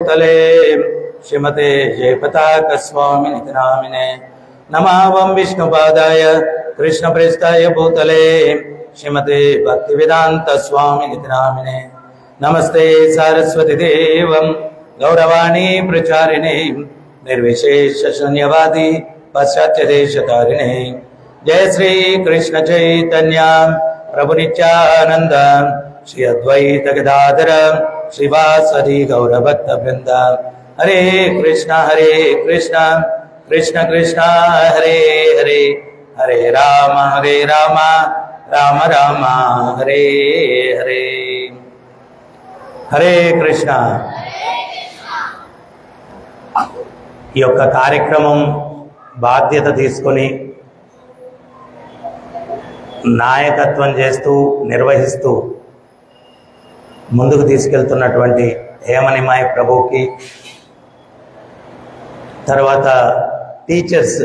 तले श्रीमते जयपताकस्वामिनिति नामिने नमावं विष्णुपादाय कृष्णप्रेष्ठाय भूतले श्रीमते भक्तिवेदान्तस्वामिनिति नामिने नमस्ते सारस्वती देवं गौरवाणी प्रचारिणे निर्विशेष शून्यवादी पाश्चात्यदेशतारिणे जय श्री कृष्ण चैतन्य प्रभु नित्यानंद श्री अद्वैत गदाधर श्रीवासदि गौरभक्त वृंद हरे कृष्ण कृष्ण कृष्ण हरे हरे हरे राम राम राम हरे हरे हरे कृष्ण। ఈ యొక్క కార్యక్రమం బాధ్యత తీసుకొని నాయకత్వం చేస్తూ నిర్వహిస్తూ ముందుకు తీసుకెళ్తున్నటువంటి హేమనిమాయ ప్రభుకి, తర్వాత టీచర్స్,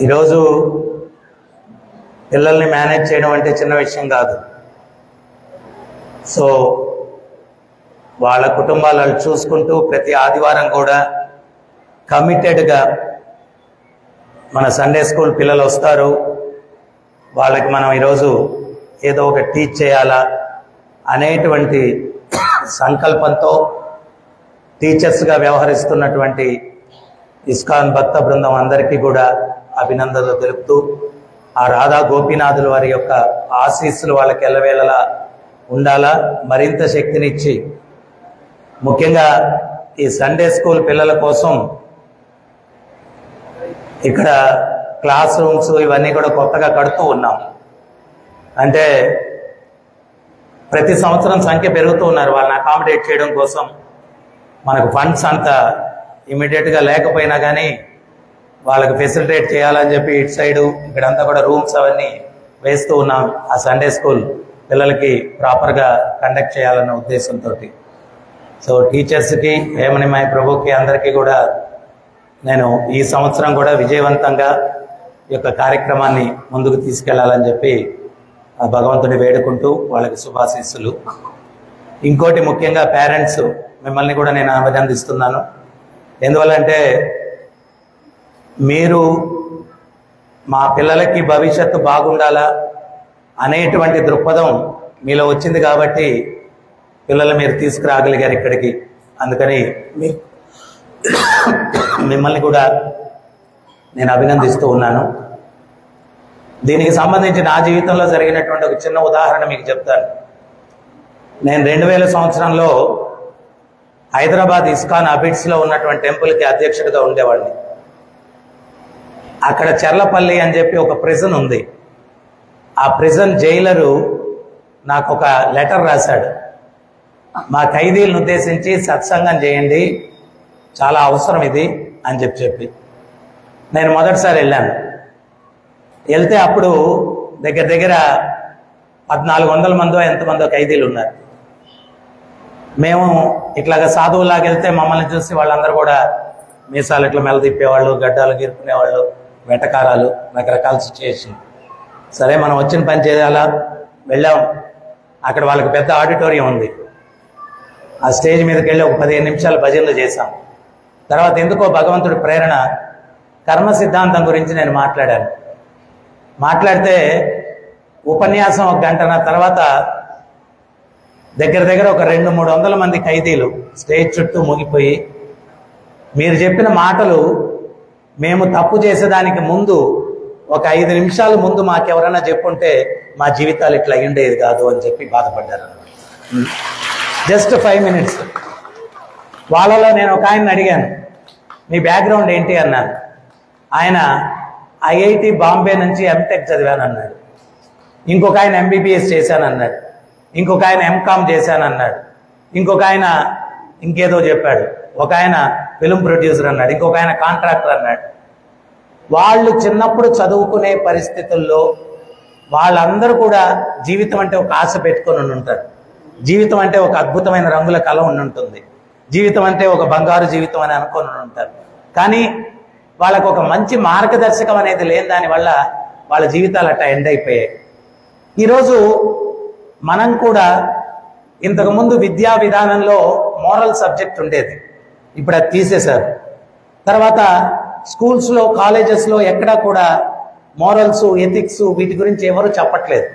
ఈరోజు పిల్లల్ని మేనేజ్ చేయడం అంటే చిన్న విషయం కాదు. సో వాళ్ళ కుటుంబాలను చూసుకుంటూ ప్రతి ఆదివారం కూడా కమిటెడ్గా మన సండే స్కూల్ పిల్లలు వస్తారు, వాళ్ళకి మనం ఈరోజు ఏదో ఒక టీచ్ చేయాలా అనేటువంటి సంకల్పంతో టీచర్స్గా వ్యవహరిస్తున్నటువంటి ఇస్కాన్ భక్త బృందం అందరికీ కూడా అభినందనలు తెలుపుతూ, ఆ రాధా గోపీనాథుల వారి యొక్క ఆశీస్సులు వాళ్ళకి ఎల్లవేళలా ఉండాలా, మరింత శక్తినిచ్చి ముఖ్యంగా ఈ సండే స్కూల్ పిల్లల కోసం ఇక్కడ క్లాస్ రూమ్స్ ఇవన్నీ కూడా కొత్తగా కడుతూ ఉన్నాం. అంటే ప్రతి సంవత్సరం సంఖ్య పెరుగుతూ ఉన్నారు. వాళ్ళని అకామిడేట్ చేయడం కోసం మనకు ఫండ్స్ అంత ఇమీడియట్గా లేకపోయినా కానీ వాళ్ళకి ఫెసిలిటేట్ చేయాలని చెప్పి ఇటు సైడు ఇక్కడంతా కూడా రూమ్స్ అవన్నీ వేస్తూ ఉన్నాం. ఆ సండే స్కూల్ పిల్లలకి ప్రాపర్గా కండక్ట్ చేయాలన్న ఉద్దేశంతో. సో టీచర్స్కి, హేమనిమాయ ప్రభుకి అందరికీ కూడా నేను ఈ సంవత్సరం కూడా విజయవంతంగా ఈ యొక్క కార్యక్రమాన్ని ముందుకు తీసుకెళ్లాలని చెప్పి ఆ భగవంతుని వేడుకుంటూ వాళ్ళకి శుభాశీస్సులు. ఇంకోటి ముఖ్యంగా పేరెంట్స్, మిమ్మల్ని కూడా నేను అభినందిస్తున్నాను. ఎందువల్లంటే మీరు మా పిల్లలకి భవిష్యత్తు బాగుండాలా అనేటువంటి దృక్పథం మీలో వచ్చింది కాబట్టి పిల్లలు మీరు తీసుకురాగలిగారు ఇక్కడికి. అందుకని మిమ్మల్ని కూడా నేను అభినందిస్తూ ఉన్నాను. దీనికి సంబంధించి నా జీవితంలో జరిగినటువంటి ఒక చిన్న ఉదాహరణ మీకు చెప్తాను. నేను 2000 సంవత్సరంలో హైదరాబాద్ ఇస్కాన్ అబిడ్స్లో ఉన్నటువంటి టెంపుల్కి అధ్యక్షుడిగా ఉండేవాడిని. అక్కడ చెర్లపల్లి అని చెప్పి ఒక ప్రిజన్ ఉంది. ఆ ప్రిజన్ జైలరు నాకు ఒక లెటర్ రాశాడు, మా ఖైదీలను ఉద్దేశించి సత్సంగం చేయండి, చాలా అవసరం ఇది అని చెప్పి. నేను మొదటిసారి వెళ్ళాను. వెళ్తే అప్పుడు దగ్గర 1400 మందో ఎంతమందో ఖైదీలు ఉన్నారు. మేము ఇట్లాగా సాధువులాగా వెళ్తే మమ్మల్ని చూసి వాళ్ళందరూ కూడా మీసాలు ఇట్లా మెల తిప్పేవాళ్ళు, గడ్డాలు గీరుకునేవాళ్ళు, వెటకారాలు, రకరకాల సిచ్యుయేషన్. సరే మనం వచ్చిన పని చేయాలా, వెళ్ళాం. అక్కడ వాళ్ళకి పెద్ద ఆడిటోరియం ఉంది. ఆ స్టేజ్ మీదకి వెళ్ళి ఒక 15 నిమిషాలు భజనలు చేశాం. తర్వాత ఎందుకో భగవంతుడి ప్రేరణ కర్మ సిద్ధాంతం గురించి నేను మాట్లాడాను. మాట్లాడితే ఉపన్యాసం 1 గంటన తర్వాత దగ్గర ఒక 200-300 మంది ఖైదీలు స్టేజ్ చుట్టూ ముగిపోయి, మీరు చెప్పిన మాటలు మేము తప్పు చేసేదానికి ముందు ఒక 5 నిమిషాల ముందు మాకెవరైనా చెప్పుంటే మా జీవితాలు ఇట్లా అయ్యుండేది కాదు అని చెప్పి బాధపడ్డారు. Just 5 minutes. వాళ్ళలో నేను ఒక ఆయన్ని అడిగాను, మీ బ్యాక్గ్రౌండ్ ఏంటి అన్నాను. ఆయన ఐఐటి బాంబే నుంచి ఎంటెక్ చదివాను అన్నాడు. ఇంకొక ఆయన ఎంబీబీఎస్ చేశానన్నాడు. ఇంకొక ఆయన ఎంకామ్ చేశానన్నాడు. ఇంకొక ఆయన ఇంకేదో చెప్పాడు. ఒక ఆయన ఫిల్మ్ ప్రొడ్యూసర్ అన్నాడు. ఇంకొక ఆయన కాంట్రాక్టర్ అన్నాడు. వాళ్ళు చిన్నప్పుడు చదువుకునే పరిస్థితుల్లో వాళ్ళందరూ కూడా జీవితం అంటే ఒక ఆశ పెట్టుకొని ఉంటారు. జీవితం అంటే ఒక అద్భుతమైన రంగుల కళ ఉంటుంది. జీవితం అంటే ఒక బంగారు జీవితం అని అనుకొని ఉంటారు. కానీ వాళ్ళకు ఒక మంచి మార్గదర్శకం అనేది లేని దానివల్ల వాళ్ళ జీవితాలు అట్లా ఎండ్ అయిపోయాయి. ఈరోజు మనం కూడా ఇంతకుముందు విద్యా విధానంలో మోరల్ సబ్జెక్ట్ ఉండేది, ఇప్పుడు అది తీసేశారు. తర్వాత స్కూల్స్లో కాలేజెస్లో ఎక్కడా కూడా మోరల్స్ ఎథిక్స్ వీటి గురించి ఎవరు చెప్పట్లేదు.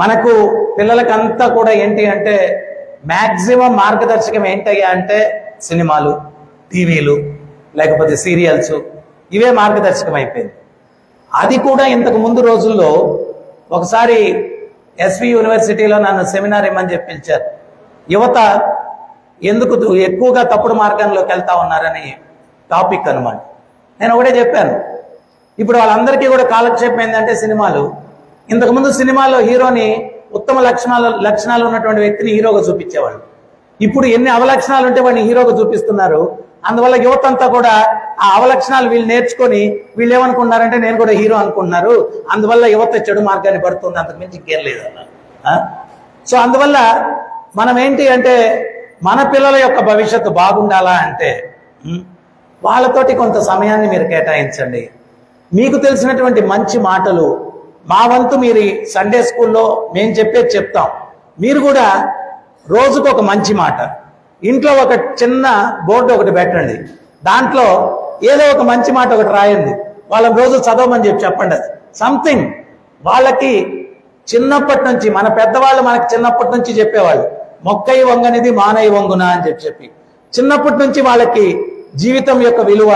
మనకు పిల్లలకంతా కూడా ఏంటి అంటే మ్యాక్సిమం మార్గదర్శకం ఏంటయ్యా అంటే సినిమాలు, టీవీలు, లేకపోతే సీరియల్స్, ఇవే మార్గదర్శకం అయిపోయింది. అది కూడా ఇంతకు ముందు రోజుల్లో ఒకసారి ఎస్వి యూనివర్సిటీలో నన్ను సెమినార్ ఇమ్మని చెప్పి పిలిచారు. యువత ఎందుకు ఎక్కువగా తప్పుడు మార్గంలోకి వెళ్తా ఉన్నారని టాపిక్ అనమాట. నేను ఒకటే చెప్పాను, ఇప్పుడు వాళ్ళందరికీ కూడా కాలక్షేపం ఏంటంటే సినిమాలు. ఇంతకుముందు సినిమాలో హీరోని ఉత్తమ లక్షణాలు ఉన్నటువంటి వ్యక్తిని హీరోగా చూపించేవాళ్ళు. ఇప్పుడు ఎన్ని అవలక్షణాలు ఉంటే వాడిని హీరోగా చూపిస్తున్నారు. అందువల్ల యువత అంతా కూడా ఆ అవలక్షణాలు వీళ్ళు నేర్చుకొని వీళ్ళు ఏమనుకుంటున్నారంటే నేను కూడా హీరో అనుకుంటున్నారు. అందువల్ల యువత చెడు మార్గాన్ని పడుతుంది, అంతకుమించి ఇంకేం లేదన్నారు. సో అందువల్ల మనం ఏంటి అంటే మన పిల్లల యొక్క భవిష్యత్తు బాగుండాలా అంటే వాళ్ళతోటి కొంత సమయాన్ని మీరు కేటాయించండి. మీకు తెలిసినటువంటి మంచి మాటలు మా వంతు మీరు సండే స్కూల్లో మేము చెప్పేది చెప్తాం. మీరు కూడా రోజుకు ఒక మంచి మాట ఇంట్లో ఒక చిన్న బోర్డు ఒకటి పెట్టండి, దాంట్లో ఏదో ఒక మంచి మాట ఒకటి రాయండి, వాళ్ళని రోజు చదవమని చెప్పండి. అది సంథింగ్ వాళ్ళకి చిన్నప్పటి నుంచి మన పెద్దవాళ్ళు మనకి చిన్నప్పటి నుంచి చెప్పేవాళ్ళు, మొక్కై వంగనిది మానై వంగున అని చెప్పి చిన్నప్పటి నుంచి వాళ్ళకి జీవితం యొక్క విలువ,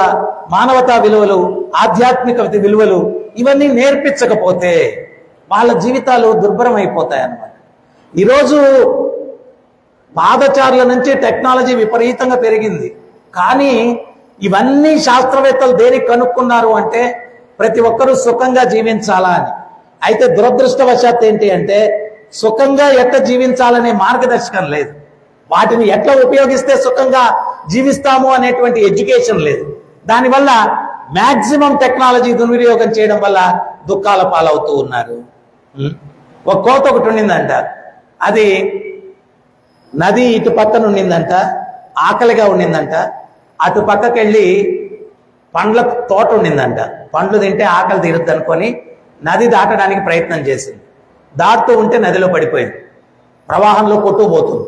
మానవతా విలువలు, ఆధ్యాత్మిక విలువలు ఇవన్నీ నేర్పించకపోతే వాళ్ళ జీవితాలు దుర్భరం అయిపోతాయి అన్నమాట. ఈరోజు పాదచారుల నుంచి టెక్నాలజీ విపరీతంగా పెరిగింది, కానీ ఇవన్నీ శాస్త్రవేత్తలు దేనికి కనుక్కున్నారు అంటే ప్రతి ఒక్కరూ సుఖంగా జీవించాలా అని. అయితే దురదృష్టవశాత్తు ఏంటి అంటే సుఖంగా ఎట్లా జీవించాలనే మార్గదర్శకం లేదు, వాటిని ఎట్లా ఉపయోగిస్తే సుఖంగా జీవిస్తాము అనేటువంటి ఎడ్యుకేషన్ లేదు. దానివల్ల మ్యాక్సిమం టెక్నాలజీ దుర్వినియోగం చేయడం వల్ల దుఃఖాల పాలవుతూ ఉన్నారు. ఒక కోత ఒకటి ఉండిందంట, అది నది ఇటు పక్కన ఉండిందంట, ఆకలిగా ఉండిందంట. అటు పక్కకెళ్ళి పండ్ల తోట ఉండిందంట, పండ్లు తింటే ఆకలి తీరుద్ది అనుకొని నది దాటడానికి ప్రయత్నం చేసింది. దాటుతూ ఉంటే నదిలో పడిపోయింది, ప్రవాహంలో కొట్టుకుపోతుంది.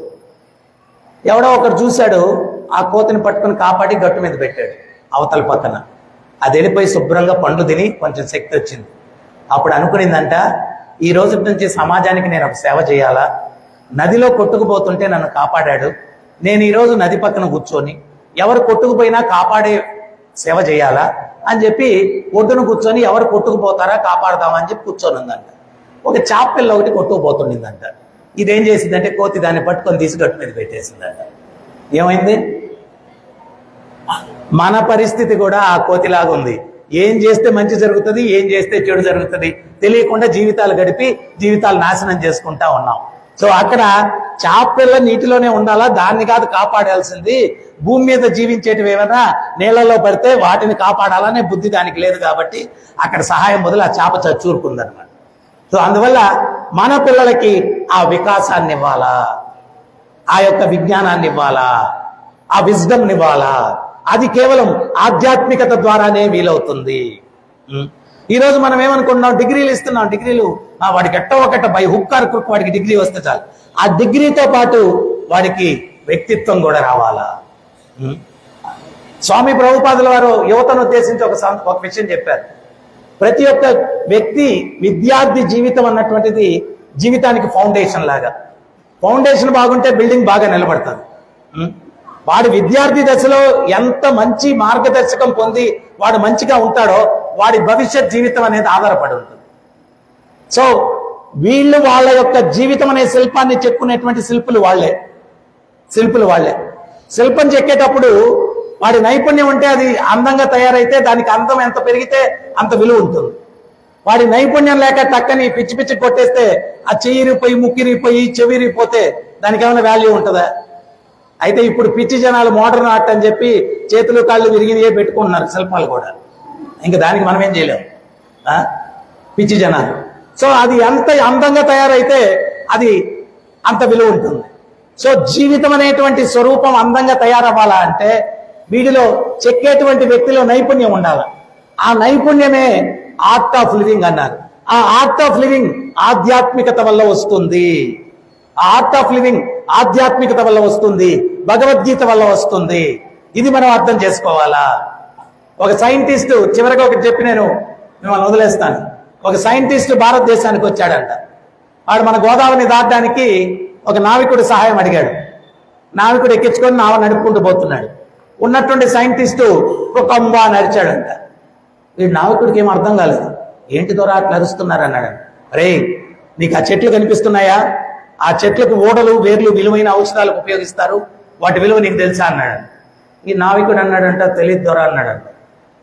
ఎవడో ఒకరు చూశాడు, ఆ కోతిని పట్టుకుని కాపాడి గట్టు మీద పెట్టాడు అవతల పక్కన. అది వెళ్ళిపోయి శుభ్రంగా పండ్లు తిని కొంచెం శక్తి వచ్చింది. అప్పుడు అనుకునిందంట, ఈ రోజు నుంచి సమాజానికి నేను ఒక సేవ చేయాలా, నదిలో కొట్టుకుపోతుంటే నన్ను కాపాడాడు, నేను ఈరోజు నది పక్కన కూర్చొని ఎవరు కొట్టుకుపోయినా కాపాడే సేవ చేయాలా అని చెప్పి ఒడ్డును కూర్చొని ఎవరు కొట్టుకుపోతారా కాపాడదామని చెప్పి కూర్చొని ఉందంట. ఒక చాప పిల్ల ఒకటి కొట్టుకుపోతుండిందంట. ఇదేం చేసిందంటే కోతి దాన్ని పట్టుకొని తీసి గట్టు మీద పెట్టేసిందంట. ఏమైంది? మన పరిస్థితి కూడా ఆ కోతిలాగా ఉంది. ఏం చేస్తే మంచి జరుగుతుంది, ఏం చేస్తే చెడు జరుగుతుంది తెలియకుండా జీవితాలు గడిపి జీవితాలు నాశనం చేసుకుంటా ఉన్నాం. సో అక్కడ చాపపిల్ల నీటిలోనే ఉండాలా, దాన్ని కాదు కాపాడాల్సింది. భూమి మీద జీవించేటివి ఏమైనా నీళ్లలో పడితే వాటిని కాపాడాలనే బుద్ధి దానికి లేదు, కాబట్టి అక్కడ సహాయం బదులు ఆ చాప చచ్చూరుకుందనమాట. సో అందువల్ల మన పిల్లలకి ఆ వికాసాన్ని ఇవ్వాలా, ఆ యొక్క విజ్ఞానాన్ని ఇవ్వాలా, ఆ విజ్డమ్ని ఇవ్వాలా. అది కేవలం ఆధ్యాత్మికత ద్వారానే వీలవుతుంది. ఈరోజు మనం ఏమనుకుంటున్నాం, డిగ్రీలు ఇస్తున్నాం, డిగ్రీలు వాడికి ఎట్టో ఒకట బై హుక్ ఆర్ క్రుక్ వాడికి డిగ్రీ వస్తే చాలు. ఆ డిగ్రీతో పాటు వాడికి వ్యక్తిత్వం కూడా రావాలా. స్వామి ప్రభుపాదుల వారు యువతను ఉద్దేశించి ఒక విషయం చెప్పారు. ప్రతి ఒక్క వ్యక్తి విద్యార్థి జీవితం అన్నటువంటిది జీవితానికి ఫౌండేషన్ లాగా. ఫౌండేషన్ బాగుంటే బిల్డింగ్ బాగా నిలబడుతుంది. వాడు విద్యార్థి దశలో ఎంత మంచి మార్గదర్శకం పొంది వాడు మంచిగా ఉంటాడో వాడి భవిష్యత్ జీవితం అనేది ఆధారపడి ఉంటుంది. సో వీళ్ళు వాళ్ళ యొక్క జీవితం అనే శిల్పాన్ని చెక్కునేటువంటి శిల్పులు వాళ్ళే. శిల్పం చెక్కేటప్పుడు వాడి నైపుణ్యం ఉంటే అది అందంగా తయారైతే దానికి అందం ఎంత పెరిగితే అంత విలువ ఉంటుంది. వాడి నైపుణ్యం లేక టక్కని పిచ్చి పిచ్చి కొట్టేస్తే ఆ చెయ్యిరిపోయి ముక్కిరిపోయి చెవిరిపోతే దానికి ఏమైనా వాల్యూ ఉంటుందా? అయితే ఇప్పుడు పిచ్చి జనాలు మోడర్న్ ఆర్ట్ అని చెప్పి చేతులు కాళ్ళు విరిగినయే పెట్టుకుంటున్నారు శిల్పాలు కూడా. ఇంకా దానికి మనం ఏం చేయలేము, పిచ్చి జనాలు. సో అది ఎంత అందంగా తయారైతే అది అంత విలువ ఉంటుంది. సో జీవితం అనేటువంటి స్వరూపం అందంగా తయారవ్వాలా అంటే వీడిలో చెక్కేటువంటి వ్యక్తిలో నైపుణ్యం ఉండాలి. ఆ నైపుణ్యమే ఆర్ట్ ఆఫ్ లివింగ్ అన్నారు. ఆ ఆర్ట్ ఆఫ్ లివింగ్ ఆధ్యాత్మికత వల్ల వస్తుంది. ఆ ఆర్ట్ ఆఫ్ లివింగ్ ఆధ్యాత్మికత వల్ల వస్తుంది, భగవద్గీత వల్ల వస్తుంది. ఇది మనం అర్థం చేసుకోవాలా. ఒక సైంటిస్ట్, చివరిగా ఒకటి చెప్పి నేను మిమ్మల్ని వదిలేస్తాను. ఒక సైంటిస్ట్ భారతదేశానికి వచ్చాడంట. వాడు మన గోదావరిని దాటడానికి ఒక నావికుడు సహాయం అడిగాడు. నావికుడు ఎక్కించుకొని నావ నడుపుకుంటూ పోతున్నాడు. ఉన్నటువంటి సైంటిస్టు ఒక అంబా నడిచాడంట. వీడు నావికుడికి ఏం అర్థం కాలేదు. ఏంటి దొర అట్లా అరుస్తున్నారు అన్నాడు. అరే, నీకు ఆ చెట్లు కనిపిస్తున్నాయా? ఆ చెట్లకు ఓడలు, వేర్లు విలువైన ఔషధాలకు ఉపయోగిస్తారు, వాటి విలువ నీకు తెలుసా అన్నాడు. ఈ నావికుడు అన్నాడంట, తెలియదు దొర అన్నాడంట.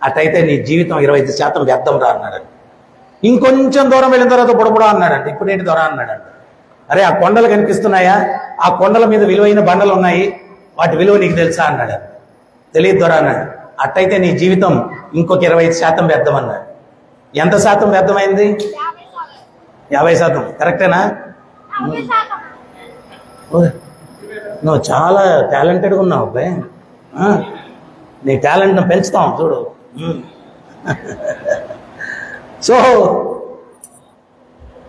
అటైతే నీ జీవితం 25% వ్యర్థం రా అన్నాడంట. ఇంకొంచెం దూరం వెళ్ళిన తర్వాత బుడబుడా అన్నాడంట. ఇప్పుడు ఏంటి దొర అన్నాడంట. అరే, ఆ కొండలు కనిపిస్తున్నాయా? ఆ కొండల మీద విలువైన బండలు ఉన్నాయి, వాటి విలువ నీకు తెలుసా అన్నాడు. తెలియదు దొర అన్నాడు. అట్టయితే నీ జీవితం ఇంకొక 25% వ్యర్థం అన్నాడు. ఎంత శాతం వ్యర్థమైంది? 50%. కరెక్టేనా? నువ్వు చాలా టాలెంటెడ్గా ఉన్నావు అబ్బాయి. నీ టాలెంట్ను పెంచుతాం చూడు. సో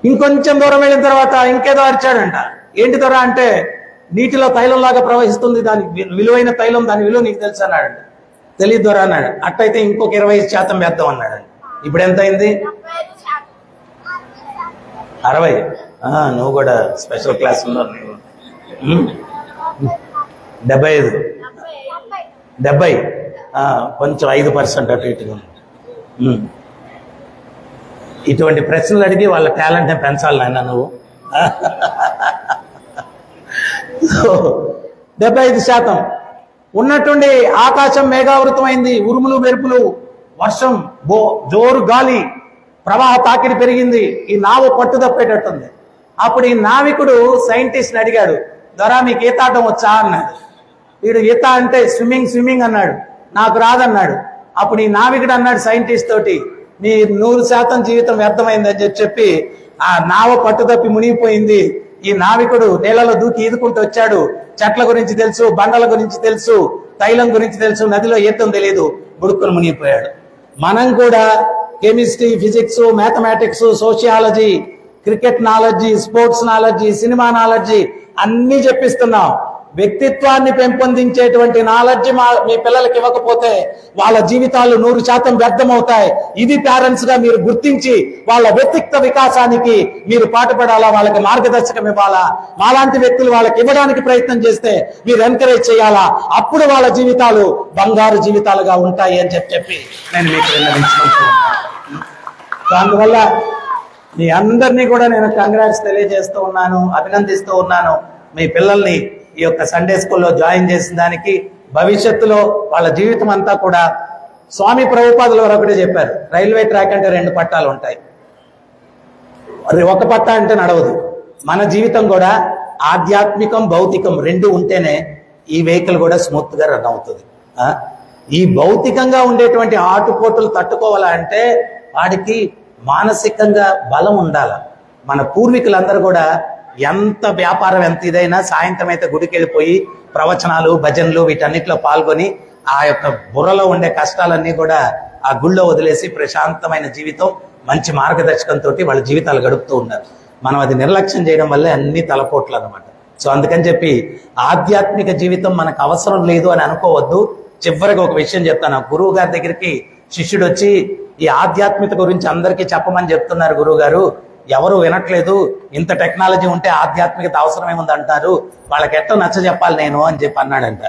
ఇంకొంచెం దూరం వెళ్ళిన తర్వాత ఇంకేదో అరిచాడంట. ఏంటి దొర అంటే, నీటిలో తైలంలాగా ప్రవహిస్తుంది, దాని విలువైన తైలం, దాని విలువ నీకు తెలుసు అన్నాడంట. తెలియదు దొర అన్నాడు. అట్టయితే ఇంకొక 25% వ్యర్థం అన్నాడు. ఇప్పుడు ఎంత అయింది? 60. నువ్వు కూడా స్పెషల్ క్లాస్ ఉన్నావు. 75. 70. కొంచెం 5% అటు ఇటుగా. ఇటువంటి ప్రశ్నలు అడిగి వాళ్ళ టాలెంట్ని పెంచాలి నాయన నువ్వు. 75%. ఉన్నట్టుండి ఆకాశం మేఘావృతమైంది, ఉరుములు మెరుపులు, వర్షం, జోరు గాలి, ప్రవాహ తాకిడి పెరిగింది. ఈ నావ పట్టు తప్పేటట్టుంది. అప్పుడు ఈ నావికుడు సైంటిస్ట్ని అడిగాడు, దొరా మీకు ఈత ఆడటం వచ్చా అన్నాడు. వీడు ఈత అంటే స్విమ్మింగ్ అన్నాడు. నాకు రాదన్నాడు. అప్పుడు ఈ నావికుడు అన్నాడు సైంటిస్ట్ తోటి, మీ 100% జీవితం వ్యర్థమైందని చెప్పి ఆ నావ పట్టుదప్పి మునిగిపోయింది. ఈ నావికుడు నీళ్ళలో దూకి ఈదుకుంటూ వచ్చాడు. చెట్ల గురించి తెలుసు, బండల గురించి తెలుసు, తైలం గురించి తెలుసు, నదిలో ఈతం తెలియదు, బుడుక్కుని మునిగిపోయాడు. మనం కూడా chemistry, physics, mathematics, sociology, cricket knowledge, sports knowledge, cinema knowledge అన్ని చెప్పిస్తున్నాం. వ్యక్తిత్వాన్ని పెంపొందించేటువంటి నాలెడ్జ్ మీ పిల్లలకి ఇవ్వకపోతే వాళ్ళ జీవితాలు 100% వ్యర్థమవుతాయి. ఇది పేరెంట్స్ గా మీరు గుర్తించి వాళ్ళ వ్యక్తిత్వ వికాసానికి మీరు పాటుపడాలా, వాళ్ళకి మార్గదర్శకం ఇవ్వాలా. మాలాంటి వ్యక్తులు వాళ్ళకి ఇవ్వడానికి ప్రయత్నం చేస్తే మీరు ఎంకరేజ్ చేయాలా. అప్పుడు వాళ్ళ జీవితాలు బంగారు జీవితాలుగా ఉంటాయి అని చెప్పి నేను మీకు విన్నవించుకుంటున్నాను. అందువల్ల మీ అందరినీ కూడా నేను కంగ్రాట్స్ తెలియజేస్తూ ఉన్నాను, అభినందిస్తూ ఉన్నాను. మీ పిల్లల్ని ఈ యొక్క సండే స్కూల్లో జాయిన్ చేసిన దానికి, భవిష్యత్తులో వాళ్ళ జీవితం అంతా కూడా స్వామి ప్రభుపాదులు వారు ఒకటే చెప్పారు, రైల్వే ట్రాక్ అంటే 2 పట్టాలు ఉంటాయి, ఒక పట్ట అంటే నడవదు. మన జీవితం కూడా ఆధ్యాత్మికం, భౌతికం 2 ఉంటేనే ఈ వెహికల్ కూడా స్మూత్ గా రన్ అవుతుంది. ఈ భౌతికంగా ఉండేటువంటి ఆటుపోటులు తట్టుకోవాలంటే వాడికి మానసికంగా బలం ఉండాల. మన పూర్వీకులందరూ కూడా ఎంత వ్యాపారం ఎంత ఇదైనా సాయంత్రం అయితే గుడికి వెళ్ళిపోయి ప్రవచనాలు, భజనలు వీటన్నిటిలో పాల్గొని ఆ యొక్క బుర్రలో ఉండే కష్టాలన్నీ కూడా ఆ గుళ్ళో వదిలేసి ప్రశాంతమైన జీవితం, మంచి మార్గదర్శకంతో వాళ్ళ జీవితాలు గడుపుతూ ఉన్నారు. మనం అది నిర్లక్ష్యం చేయడం వల్లే అన్ని తలపోట్లు అనమాట. సో అందుకని చెప్పి ఆధ్యాత్మిక జీవితం మనకు అవసరం లేదు అని అనుకోవద్దు. చివరిగా ఒక విషయం చెప్తాను. గురువు గారి దగ్గరికి శిష్యుడు వచ్చి ఈ ఆధ్యాత్మికత గురించి అందరికీ చెప్పమని చెప్తున్నారు గురువు గారు, ఎవరు వినట్లేదు, ఇంత టెక్నాలజీ ఉంటే ఆధ్యాత్మికత అవసరం ఏముంది అంటారు, వాళ్ళకి ఎట్లా నచ్చ చెప్పాలి నేను అని చెప్పి అన్నాడంట.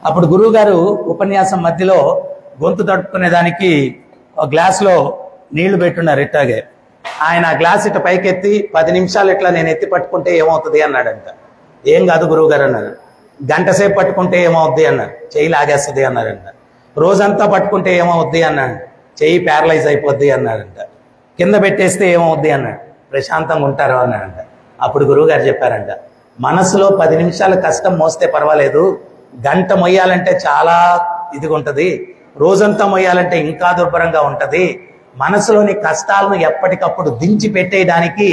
అప్పుడు గురువు గారు ఉపన్యాసం మధ్యలో గొంతు తడుపుకునేదానికి ఒక గ్లాసులో నీళ్లు పెట్టున్నారు ఇట్టాగే. ఆయన ఆ గ్లాస్ ఇట్లా పైకెత్తి 10 నిమిషాలు ఇట్లా నేను ఎత్తి పట్టుకుంటే ఏమవుతుంది అన్నాడంట. ఏం కాదు గురువు గారు అన్నారు. గంట సేపు పట్టుకుంటే ఏమవుద్ది అన్నారు, చెయ్యి లాగేస్తుంది అన్నారంట. రోజంతా పట్టుకుంటే ఏమవుద్ది అన్నాడు, చెయ్యి ప్యారలైజ్ అయిపోద్ది అన్నాడంట. కింద పెట్టేస్తే ఏమవుద్ది అన్నాడు, ప్రశాంతంగా ఉంటారు అన్నాడంట. అప్పుడు గురువు గారు చెప్పారంట, మనసులో 10 నిమిషాలు కష్టం మోస్తే పర్వాలేదు, గంట మొయ్యాలంటే చాలా ఇదిగా ఉంటది, రోజంతా మొయ్యాలంటే ఇంకా దుర్భరంగా ఉంటది. మనసులోని కష్టాలను ఎప్పటికప్పుడు దించి పెట్టేయడానికి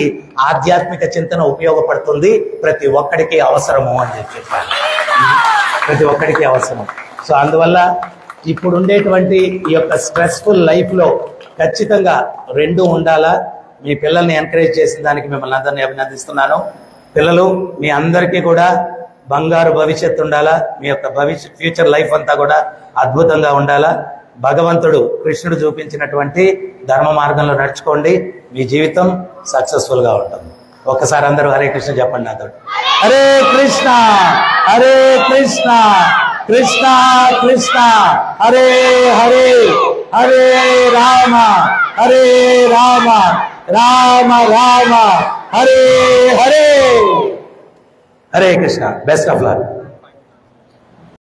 ఆధ్యాత్మిక చింతన ఉపయోగపడుతుంది, ప్రతి ఒక్కడికి అవసరము అని చెప్పారు. ప్రతి ఒక్కడికి అవసరం. సో అందువల్ల ఇప్పుడు ఉండేటువంటి ఈ యొక్క స్ట్రెస్ఫుల్ లైఫ్లో ఖచ్చితంగా 2 ఉండాలా. మీ పిల్లల్ని ఎంకరేజ్ చేసిన దానికి మిమ్మల్ని అందరినీ అభినందిస్తున్నాను. పిల్లలు మీ అందరికీ కూడా బంగారు భవిష్యత్తు ఉండాలా, మీ యొక్క ఫ్యూచర్ లైఫ్ అంతా కూడా అద్భుతంగా ఉండాలా. భగవంతుడు కృష్ణుడు చూపించినటువంటి ధర్మ మార్గంలో నడుచుకోండి, మీ జీవితం సక్సెస్ఫుల్ గా ఉంటుంది. ఒక్కసారి అందరూ హరే కృష్ణ చెప్పండి నాతో. Hare Krishna Hare Krishna Krishna Krishna Hare Hare, Hare Rama Hare Rama Rama Rama Hare Hare. Hare Krishna. Best of luck.